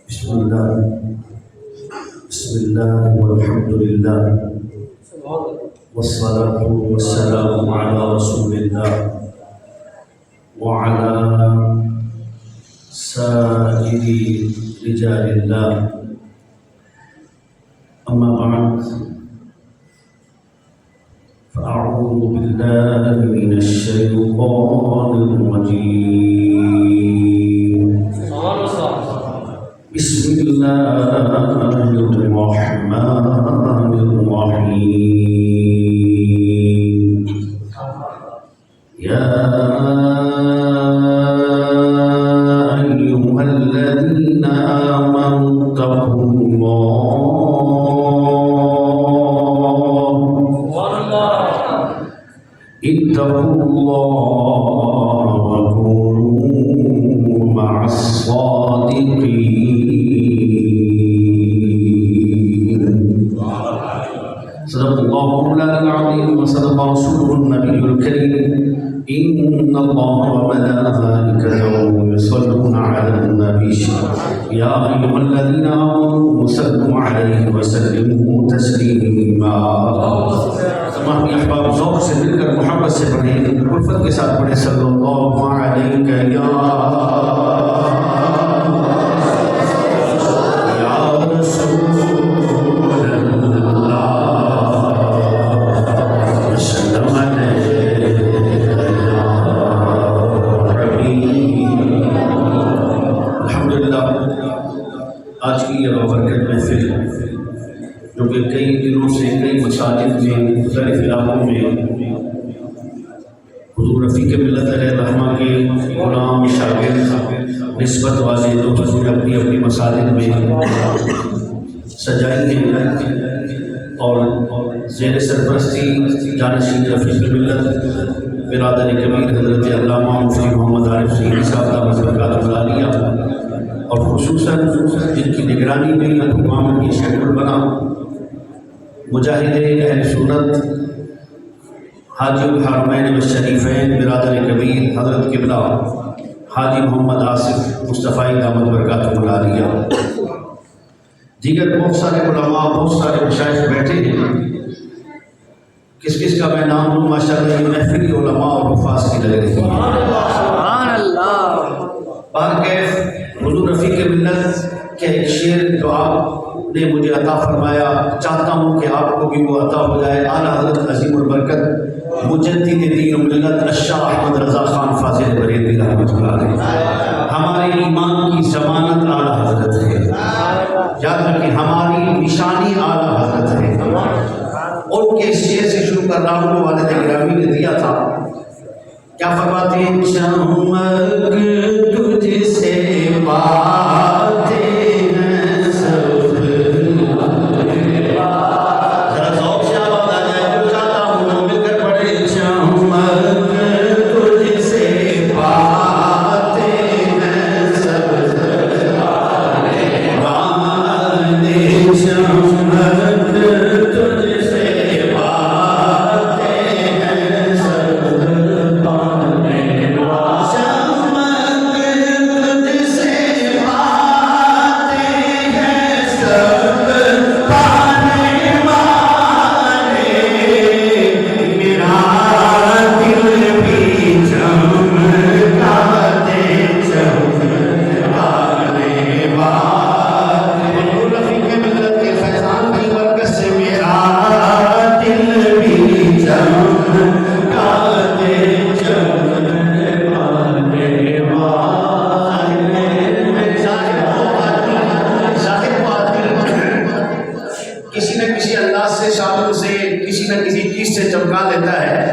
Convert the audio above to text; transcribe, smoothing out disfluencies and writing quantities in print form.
बिस्मिल्लाह वल्हम्दुलिल्लाह वस्सलातु वस्सलामु अला रसूलिल्लाह व अला साइरि रिजालिल्लाह अम्मा बअद फ़अऊज़ु बिल्लाहि मिनश शैतानिर रजीम। बिस्मिल्लाहिर्रहमानिर्रहीम। या अय्युहल्लज़ीना आमनू इत्तक़ुल्लाह व कूनू मअस-सादिक़ीन। सदक़ल्लाहु मौलाना अज़ीम व सदक़ रसूलुहुन नबियुल करीम। इन्नल्लाह व मलाइकतहु युसल्लूना अलन नबी या अय्युहल्लज़ीना आमनू सल्लू अलैहि व सल्लिमू तस्लीमा। तमाम अहबाब ज़ौक़ से मिलकर मोहब्बत से पढ़े, उल्फत के साथ पढ़े सल्लल्लाहु अलैहि या आज की यह बरकत महफिल जो कि कई दिनों से कई मसाजिद में मुख्तलिफ इलाकों में हुज़ूर रफ़ीक़ मिल्लत रहमा के ग़ुलाम शागिर्द निस्बत वाले लोग ने अपनी अपनी मसाजिद में सजाई है और ज़ेर सरपरस्ती जानशीन रफ़ीक़ मिल्लत बिरादर कबीर हज़रत अल्लामा मुफ्ती मोहम्मद आरिफ ज़हीरी साहब का बरकatuh आलिया और खुसूसन जिनकी निगरानी में इमाम की शेड्यूल बना मुजाहिद अहले सुन्नत हाजी हरमैन व शरीफैन बिरादर कबीर हज़रत क़िबला हाजी मोहम्मद आसिफ मुस्तफ़ाई दामद बरकatuh आलिया, दीगर बहुत सारे उलमा बहुत सारे मशाइख बैठे हैं। किस किस का मैं नाम लूँ? माशाअल्लाह ये महफिल उलमा और हुफ़ाज़ की लग रही है। बारकैफ़ हुज़ूर रफ़ीक़ मिल्लत के एक शेर जो आपने मुझे अता फरमाया, चाहता हूँ कि आपको भी वो अता हो जाए। आला हज़रत अज़ीमुल बरकत मुजद्दिद दीन व मिल्लत शाह अहमद रज़ा ख़ान फ़ाज़िल बरेलवी रहमतुल्लाह अलैह हमारे ईमान की ज़मानत आला हज़रत है। याद रखें, हमारी निशानी आला हज़रत है। उनके शेर से शुरू कर रहा हूँ, वालिद गिरामी ने दिया था। क्या फरमाते हैं? चमक तुझसे बातें हैं सब, जरा ज़ौक़ से आवाज़ आ जाए तो चाहता हूँ मिलकर पढ़े। चमक तुझसे बातें हैं सब, चमक तुझसे किसी न किसी अंदाज से शालों से किसी न किसी चीज़ से चमका लेता है।